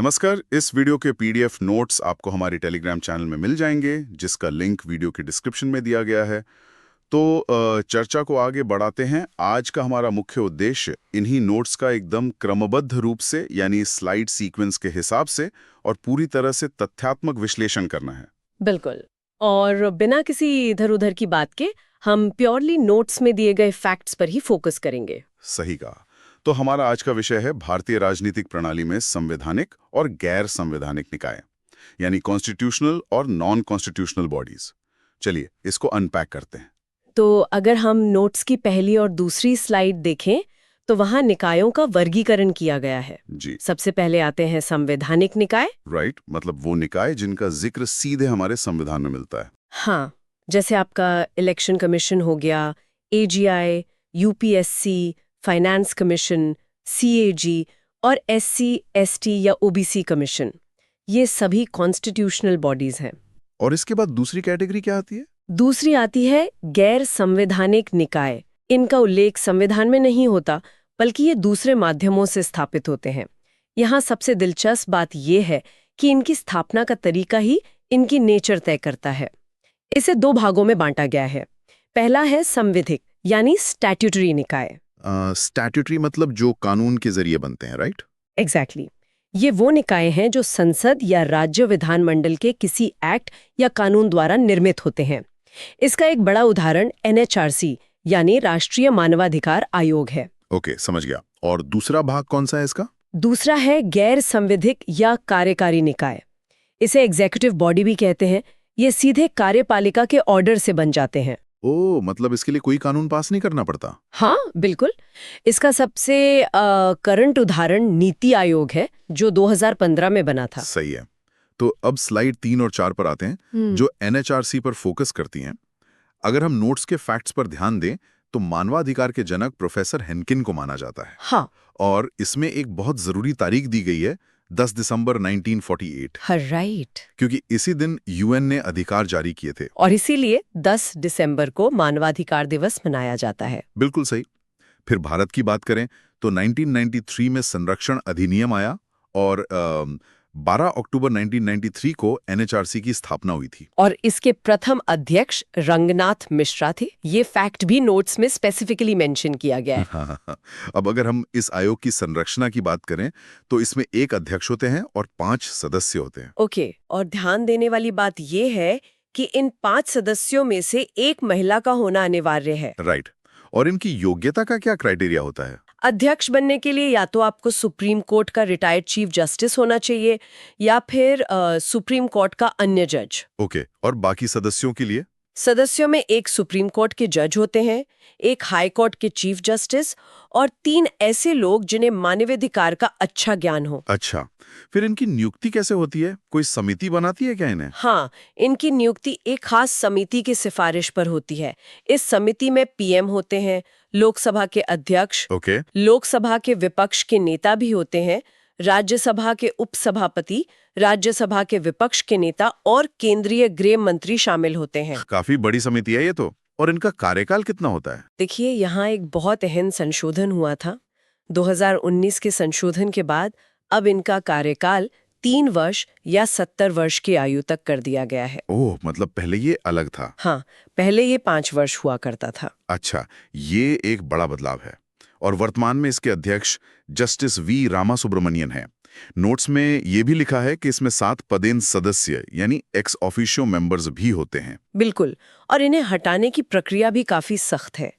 नमस्कार। इस वीडियो के पीडीएफ नोट्स आपको हमारी टेलीग्राम चैनल में मिल जाएंगे, जिसका लिंक वीडियो के डिस्क्रिप्शन में दिया गया है। तो चर्चा को आगे बढ़ाते हैं। आज का हमारा मुख्य उद्देश्य इन्हीं नोट्स का एकदम क्रमबद्ध रूप से यानी स्लाइड सीक्वेंस के हिसाब से और पूरी तरह से तथ्यात्मक विश्लेषण करना है। बिल्कुल। और बिना किसी इधर-उधर की बात के हम प्योरली नोट्स में दिए गए फैक्ट्स पर ही फोकस करेंगे। सही कहा। तो हमारा आज का विषय है भारतीय राजनीतिक प्रणाली में संवैधानिक और गैर संवैधानिक निकाय, यानी कॉन्स्टिट्यूशनल और नॉन कॉन्स्टिट्यूशनल बॉडीज। चलिए इसको अनपैक करते हैं। तो अगर हम नोट्स की पहली और दूसरी स्लाइड देखें तो वहां निकायों का वर्गीकरण किया गया है। जी, सबसे पहले आते हैं संवैधानिक निकाय। राइट। मतलब वो निकाय जिनका जिक्र सीधे हमारे संविधान में मिलता है। हाँ, जैसे आपका इलेक्शन कमीशन हो गया, AGI, UPSC, finance commission, CAG और एससी, एसटी या ओबीसी कमीशन। ये सभी कॉन्स्टिट्यूशनल बॉडीज हैं। और इसके बाद दूसरी कैटेगरी क्या आती है? दूसरी आती है गैर संवैधानिक निकाय। इनका उल्लेख संविधान में नहीं होता, बल्कि ये दूसरे माध्यमों से स्थापित होते हैं। यहाँ सबसे दिलचस्प बात यह है कि इनकी स्थापना का तरीका ही इनकी नेचर तय करता है। इसे दो भागों में बांटा गया है। पहला है संविधिक यानी स्टैट्यूटरी निकाय। स्टैट्यूटरी मतलब जो कानून के जरिए बनते हैं, राइट? एग्जैक्टली। ये वो निकाय हैं जो संसद या राज्य विधानमंडल के किसी एक्ट या कानून द्वारा निर्मित होते हैं। इसका एक बड़ा उदाहरण एनएचआरसी यानी राष्ट्रीय मानवाधिकार आयोग है। ओके, समझ गया। और दूसरा भाग कौन सा है इसका? दूसरा है गैर संविधिक या कार्यकारी निकाय। इसे एग्जीक्यूटिव बॉडी भी कहते हैं। ये सीधे कार्यपालिका के ऑर्डर से बन जाते हैं। ओ, मतलब इसके लिए कोई कानून पास नहीं करना पड़ता? हाँ, बिल्कुल। इसका सबसे करंट उदाहरण नीति आयोग है, जो 2015 में बना था। सही है। तो अब स्लाइड 3 और 4 पर आते हैं, जो एनएचआरसी पर फोकस करती हैं। अगर हम नोट्स के फैक्ट्स पर ध्यान दें तो मानवाधिकार के जनक प्रोफेसर हेनकिन को माना जाता है। हाँ। और इसमें एक बहुत जरूरी तारीख दी गई है, 10 दिसंबर 1948। हाँ, राइट। क्योंकि इसी दिन यूएन ने अधिकार जारी किए थे। और इसीलिए 10 दिसंबर को मानवाधिकार दिवस मनाया जाता है। बिल्कुल सही। फिर भारत की बात करें तो 1993 में संरक्षण अधिनियम आया और 12 अक्टूबर 1993 को एनएचआरसी की स्थापना हुई थी। और इसके प्रथम अध्यक्ष रंगनाथ मिश्रा थे। ये फैक्ट भी नोट्स में स्पेसिफिकली मेंशन किया गया है। हाँ। अब अगर हम इस आयोग की संरचना की बात करें तो इसमें एक अध्यक्ष होते हैं और 5 सदस्य होते हैं। ओके। और ध्यान देने वाली बात यह है कि इन 5 सदस्यों में से एक महिला का होना अनिवार्य है। राइट। और इनकी योग्यता का क्या क्राइटेरिया होता है? अध्यक्ष बनने के लिए या तो आपको सुप्रीम कोर्ट का रिटायर्ड चीफ जस्टिस होना चाहिए या फिर सुप्रीम कोर्ट का अन्य जज। ओके। और बाकी सदस्यों के लिए? सदस्यों में एक सुप्रीम कोर्ट के जज होते हैं, एक हाई कोर्ट के चीफ जस्टिस और 3 ऐसे लोग जिन्हें मानवाधिकार का अच्छा ज्ञान हो। अच्छा, फिर इनकी नियुक्ति कैसे होती है? कोई समिति बनाती है क्या इन्हें? हाँ, इनकी नियुक्ति एक खास समिति की सिफारिश पर होती है। इस समिति में पीएम होते हैं, लोकसभा के अध्यक्ष, ओके। लोकसभा के विपक्ष के नेता भी होते हैं, राज्यसभा के उपसभापति, राज्यसभा के विपक्ष के नेता और केंद्रीय गृह मंत्री शामिल होते हैं। काफी बड़ी समिति है ये तो। और इनका कार्यकाल कितना होता है? देखिए, यहाँ एक बहुत अहम संशोधन हुआ था। 2019 के संशोधन के बाद अब इनका कार्यकाल 3 वर्ष या 70 वर्ष की आयु तक कर दिया गया है। ओह, मतलब पहले ये अलग था। हाँ, पहले ये 5 वर्ष हुआ करता था। अच्छा, ये एक बड़ा बदलाव है। और वर्तमान में इसके अध्यक्ष जस्टिस वी रामासुब्रमणियन हैं। नोट्स में ये भी लिखा है कि इसमें 7 पदेन सदस्य यानी एक्स ऑफिशियो मेंबर्स भी होते हैं। बिल्कुल। और इन्हें हटाने की प्रक्रिया भी काफी सख्त है।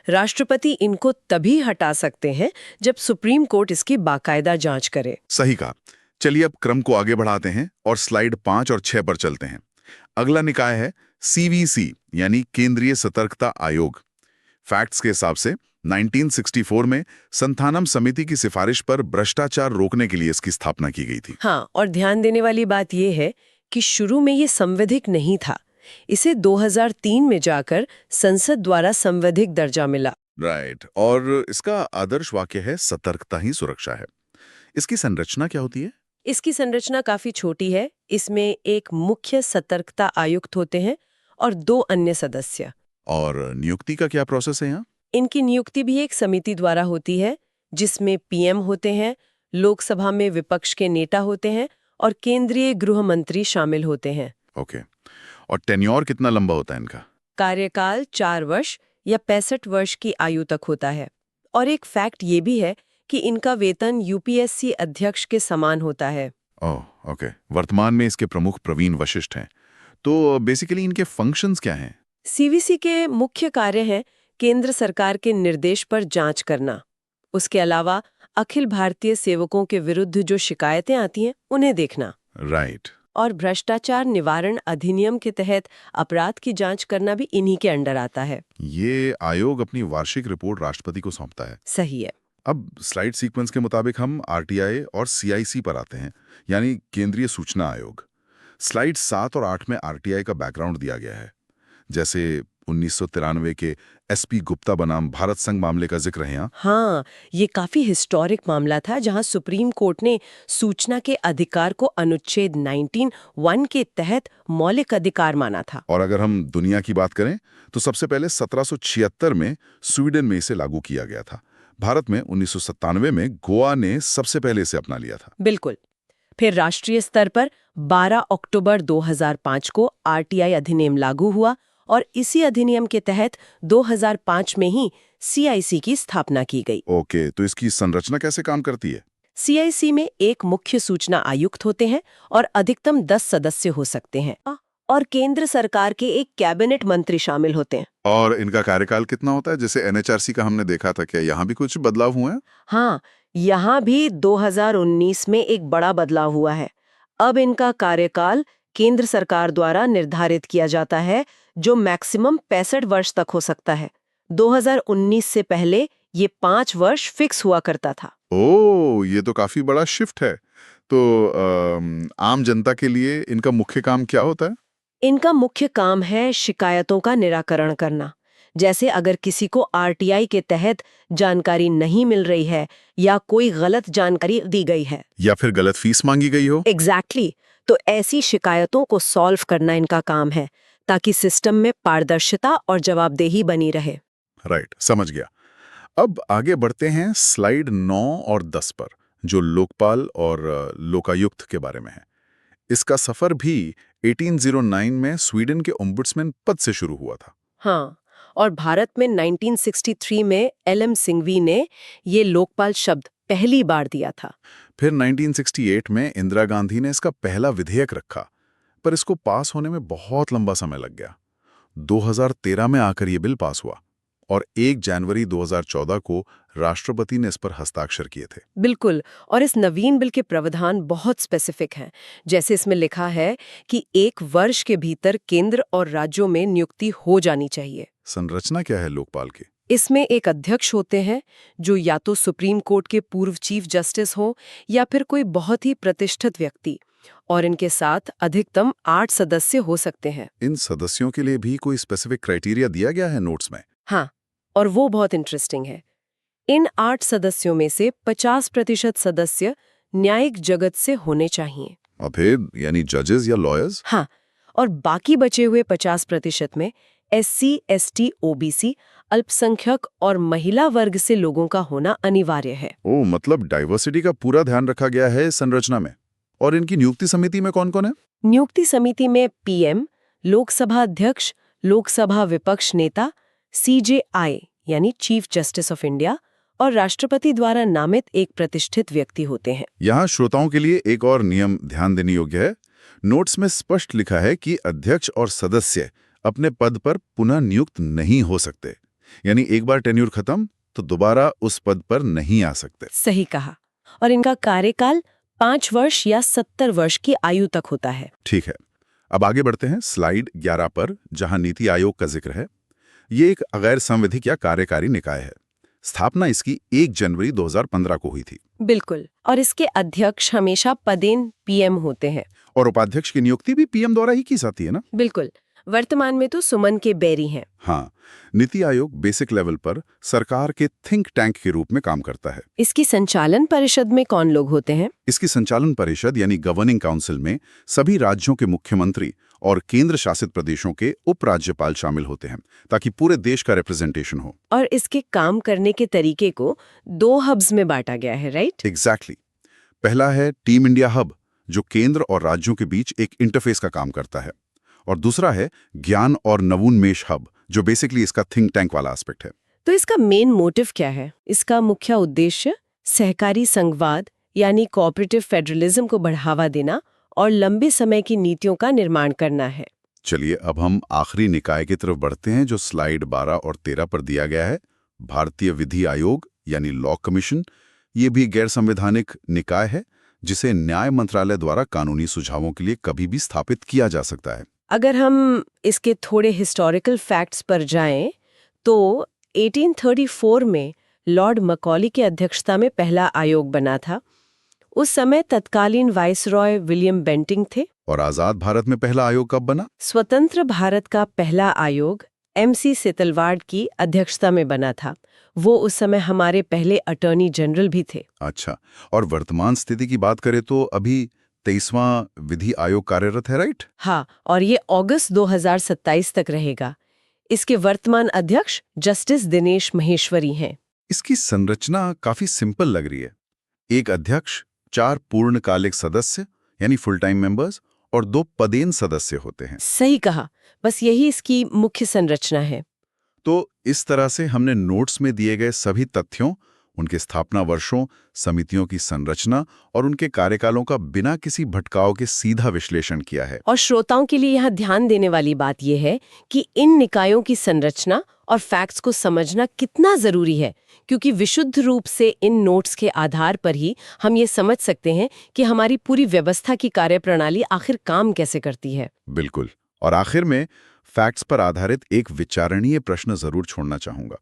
राष्ट्रपति इनको तभी हटा सकते हैं जब सुप्रीम कोर्ट इसकी बाकायदा जांच करे। सही कहा। चलिए अब क्रम को आगे बढ़ाते हैं और स्लाइड 5 और 6 पर चलते हैं। अगला निकाय है सीवीसी यानी केंद्रीय सतर्कता आयोग। फैक्ट्स के हिसाब से 1964 में संथानम समिति की सिफारिश पर भ्रष्टाचार रोकने के लिए इसकी स्थापना की गई थी। हाँ, और ध्यान देने वाली बात यह है कि शुरू में ये संवैधिक नहीं था। इसे 2003 में जाकर संसद द्वारा संवैधिक दर्जा मिला। राइट। और इसका आदर्श वाक्य है सतर्कता ही सुरक्षा है। इसकी संरचना क्या होती है? इसकी संरचना काफी छोटी है। इसमें एक मुख्य सतर्कता आयुक्त होते हैं और 2 अन्य सदस्य। और नियुक्ति का क्या प्रोसेस है यहाँ? इनकी नियुक्ति भी एक समिति द्वारा होती है, जिसमें पीएम होते हैं, लोकसभा में विपक्ष के नेता होते हैं और केंद्रीय गृह मंत्री शामिल होते हैं। ओके। और टेन्योर कितना लंबा होता है इनका? कार्यकाल 4 वर्ष या 65 वर्ष की आयु तक होता है। और एक फैक्ट ये भी है कि इनका वेतन यूपीएससी अध्यक्ष के समान होता है। ओह, ओके। वर्तमान में इसके प्रमुख प्रवीण वशिष्ठ हैं। तो बेसिकली इनके फंक्शंस क्या हैं? सीवीसी के मुख्य कार्य हैं केंद्र सरकार के निर्देश पर जांच करना। उसके अलावा अखिल भारतीय सेवकों के विरुद्ध जो शिकायतें आती हैं उन्हें देखना। राइट। और भ्रष्टाचार निवारण अधिनियम के तहत अपराध की जांच करना भी इन्हीं के अंडर आता है। ये आयोग अपनी वार्षिक रिपोर्ट राष्ट्रपति को सौंपता है। सही है। अब स्लाइड सीक्वेंस के मुताबिक हम आरटीआई और सीआईसी पर आते हैं, यानी केंद्रीय सूचना आयोग। स्लाइड 7 और 8 में आरटीआई का बैकग्राउंड दिया गया है। जैसे 1993 के एसपी गुप्ता बनाम भारत संघ मामले का जिक्र है यहाँ। हाँ, ये काफी हिस्टोरिक मामला था जहां सुप्रीम कोर्ट ने सूचना के अधिकार को अनुच्छेद 19(1) के तहत मौलिक अधिकार माना था। और अगर हम दुनिया की बात करें तो सबसे पहले 1776 में स्वीडन में इसे लागू किया गया था। भारत में 1997 में गोवा ने सबसे पहले इसे अपना लिया था। बिल्कुल। फिर राष्ट्रीय स्तर पर 12 अक्टूबर 2005 को आरटीआई अधिनियम लागू हुआ और इसी अधिनियम के तहत 2005 में ही सीआईसी की स्थापना की गई। ओके, तो इसकी संरचना कैसे काम करती है? सीआईसी में एक मुख्य सूचना आयुक्त होते हैं और अधिकतम 10 सदस्य हो सकते हैं और केंद्र सरकार के एक कैबिनेट मंत्री शामिल होते हैं। और इनका कार्यकाल कितना होता है? जैसे एनएचआरसी का हमने देखा था, क्या यहाँ भी कुछ बदलाव हुए हैं? हाँ, यहाँ भी 2019 में एक बड़ा बदलाव हुआ है। अब इनका कार्यकाल केंद्र सरकार द्वारा निर्धारित किया जाता है, जो मैक्सिमम 65 वर्ष तक हो सकता है। 2019 से पहले ये 5 वर्ष फिक्स हुआ करता था। ओह, ये तो काफी बड़ा शिफ्ट है। तो आम जनता के लिए इनका मुख्य काम क्या होता है? इनका मुख्य काम है शिकायतों का निराकरण करना। जैसे अगर किसी को आरटीआई के तहत जानकारी नहीं मिल रही है या कोई गलत जानकारी दी गई है या फिर गलत फीस मांगी गई हो। एग्जैक्टली, तो ऐसी शिकायतों को सॉल्व करना इनका काम है ताकि सिस्टम में पारदर्शिता और जवाबदेही बनी रहे। राइट, समझ गया। अब आगे बढ़ते हैं स्लाइड 9 और 10 पर, जो लोकपाल और लोकायुक्त के बारे में है। इसका सफर भी 1809 में स्वीडन के ओम्बुड्समैन पद से शुरू हुआ था। हाँ, और भारत में 1963 में एलएम सिंघवी ने ये लोकपाल शब्द पहली बार दिया था। फिर 1968 में इंदिरा गांधी ने इसका पहला विधेयक रखा, पर इसको पास होने में बहुत लंबा समय लग गया। 2013 में आकर ये बिल पास हुआ और 1 जनवरी 2014 को राष्ट्रपति ने इस पर हस्ताक्षर किए थे। बिल्कुल, और इस नवीन बिल के प्रावधान बहुत स्पेसिफिक हैं। जैसे इसमें लिखा है कि 1 वर्ष के भीतर केंद्र और राज्यों में नियुक्ति हो जानी चाहिए। संरचना क्या है लोकपाल की? इसमें एक अध्यक्ष होते हैं जो या तो सुप्रीम कोर्ट के पूर्व चीफ जस्टिस हो या फिर कोई बहुत ही प्रतिष्ठित व्यक्ति, और इनके साथ अधिकतम 8 सदस्य हो सकते हैं। इन सदस्यों के लिए भी कोई स्पेसिफिक क्राइटेरिया दिया गया है नोट्स में? हाँ, और वो बहुत इंटरेस्टिंग है। इन 8 सदस्यों में से 50% सदस्य न्यायिक जगत से होने चाहिए। और फिर यानी जजेस या लॉयर्स? हाँ, और बाकी बचे हुए 50% में एससी, एसटी, ओबीसी, अल्पसंख्यक और महिला वर्ग से लोगों का होना अनिवार्य है। ओह, मतलब डाइवर्सिटी का पूरा ध्यान रखा गया है इस संरचना में। और इनकी नियुक्ति समिति में कौन-कौन है? नियुक्ति समिति में पीएम, लोकसभा अध्यक्ष, लोकसभा विपक्ष नेता, सीजेआई यानी चीफ जस्टिस ऑफ इंडिया और राष्ट्रपति द्वारा नामित एक प्रतिष्ठित व्यक्ति होते हैं। यहाँ श्रोताओं के लिए एक और नियम ध्यान देने योग्य है। नोट्स में स्पष्ट लिखा है कि अध्यक्ष और सदस्य अपने पद पर पुनः नियुक्त नहीं हो सकते, यानी एक बार टेन्योर खत्म तो दोबारा उस पद पर नहीं आ सकते। सही कहा। और इनका कार्यकाल 5 वर्ष या 70 वर्ष की आयु तक होता है। ठीक है, अब आगे बढ़ते हैं स्लाइड 11 पर, जहां नीति आयोग का जिक्र है। ये एक गैर संवैधानिक या कार्यकारी निकाय है। स्थापना इसकी 1 जनवरी 2015 को हुई थी। बिल्कुल, और इसके अध्यक्ष हमेशा पदेन पीएम होते हैं। और उपाध्यक्ष की नियुक्ति भी पीएम द्वारा ही की जाती है ना? बिल्कुल, वर्तमान में तो सुमन के बेरी हैं। हाँ, नीति आयोग बेसिक लेवल पर सरकार के थिंक टैंक के रूप में काम करता है। इसकी संचालन परिषद में कौन लोग होते हैं? इसकी संचालन परिषद यानी गवर्निंग काउंसिल में सभी राज्यों के मुख्यमंत्री और केंद्र शासित प्रदेशों के उपराज्यपाल शामिल होते हैं, ताकि पूरे देश का रिप्रेजेंटेशन हो। और इसके काम करने के तरीके को 2 हब्स में बांटा गया है, राइट? एग्जैक्टली। पहला है टीम इंडिया हब, जो केंद्र और राज्यों के बीच एक इंटरफेस का काम करता है। और दूसरा है ज्ञान और नवोन्मेष हब, जो बेसिकली इसका थिंक टैंक वाला एस्पेक्ट है। तो इसका मेन मोटिव क्या है? इसका मुख्य उद्देश्य सहकारी संघवाद यानी कोऑपरेटिव फेडरलिज्म को बढ़ावा देना और लंबे समय की नीतियों का निर्माण करना है। चलिए अब हम आखिरी निकाय की तरफ बढ़ते हैं, जो स्लाइड 12 और 13 पर दिया गया है। भारतीय विधि आयोग यानी लॉ कमीशन। ये भी गैर संवैधानिक निकाय है, जिसे न्याय मंत्रालय द्वारा कानूनी सुझावों के लिए कभी भी स्थापित किया जा सकता है। अगर हम इसके थोड़े हिस्टोरिकल फैक्ट्स पर जाएं, तो 1834 में लॉर्ड मकॉली की अध्यक्षता में पहला आयोग बना था। उस समय तत्कालीन वाइसरॉय विलियम बेंटिंग थे। और आजाद भारत में पहला आयोग कब बना? स्वतंत्र भारत का पहला आयोग MC सेतलवाड़ की अध्यक्षता में बना था। वो उस समय हमारे पहले अटॉर्नी जनरल भी थे। अच्छा, और वर्तमान स्थिति की बात करें तो अभी 23वां विधि आयोग कार्यरत है, राइट? हाँ, और ये अगस्त 2027 तक रहेगा। इसके वर्तमान अध्यक्ष जस्टिस दिनेश महेश्वरी हैं। इसकी संरचना काफी सिंपल लग रही है। एक अध्यक्ष, 4 पूर्णकालिक सदस्य यानी फुल टाइम मेंबर्स और 2 पदेन सदस्य होते हैं। सही कहा, बस यही इसकी मुख्य संरचना है। तो इस तरह से हमने नोट्स में दिए गए सभी तथ्यों, उनके स्थापना वर्षों, समितियों की संरचना और उनके कार्यकालों का बिना किसी भटकाव के सीधा विश्लेषण किया है। और श्रोताओं के लिए यहाँ ध्यान देने वाली बात यह है कि इन निकायों की संरचना और फैक्ट्स को समझना कितना जरूरी है, क्योंकि विशुद्ध रूप से इन नोट्स के आधार पर ही हम ये समझ सकते हैं कि हमारी पूरी व्यवस्था की कार्यप्रणाली आखिर काम कैसे करती है। बिल्कुल। और आखिर में फैक्ट्स पर आधारित एक विचारणीय प्रश्न जरूर छोड़ना चाहूंगा।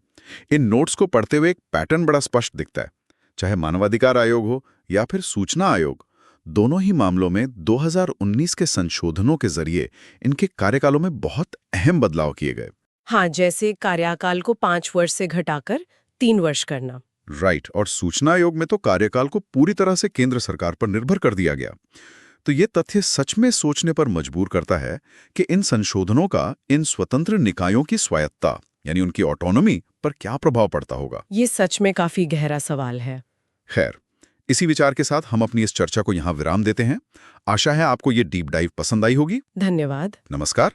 इन नोट्स को पढ़ते हुए एक पैटर्न बड़ा स्पष्ट दिखता है। चाहे मानवाधिकार आयोग हो या फिर सूचना आयोग, दोनों ही मामलों में 2019 के संशोधनों के जरिए इनके कार्यकालों में बहुत अहम बदलाव किए गए। हाँ, जैसे कार्यकाल को 5 वर्ष से घटाकर 3 वर्ष करना। राइट। और सूचना आयोग में तो कार्यकाल को पूरी तरह से केंद्र सरकार पर निर्भर कर दिया गया। तो ये तथ्य सच में सोचने पर मजबूर करता है कि इन संशोधनों का इन स्वतंत्र निकायों की स्वायत्ता यानी उनकी ऑटोनॉमी पर क्या प्रभाव पड़ता होगा। ये सच में काफी गहरा सवाल है। खैर, इसी विचार के साथ हम अपनी इस चर्चा को यहाँ विराम देते हैं। आशा है आपको ये डीप डाइव पसंद आई होगी। धन्यवाद। नमस्कार।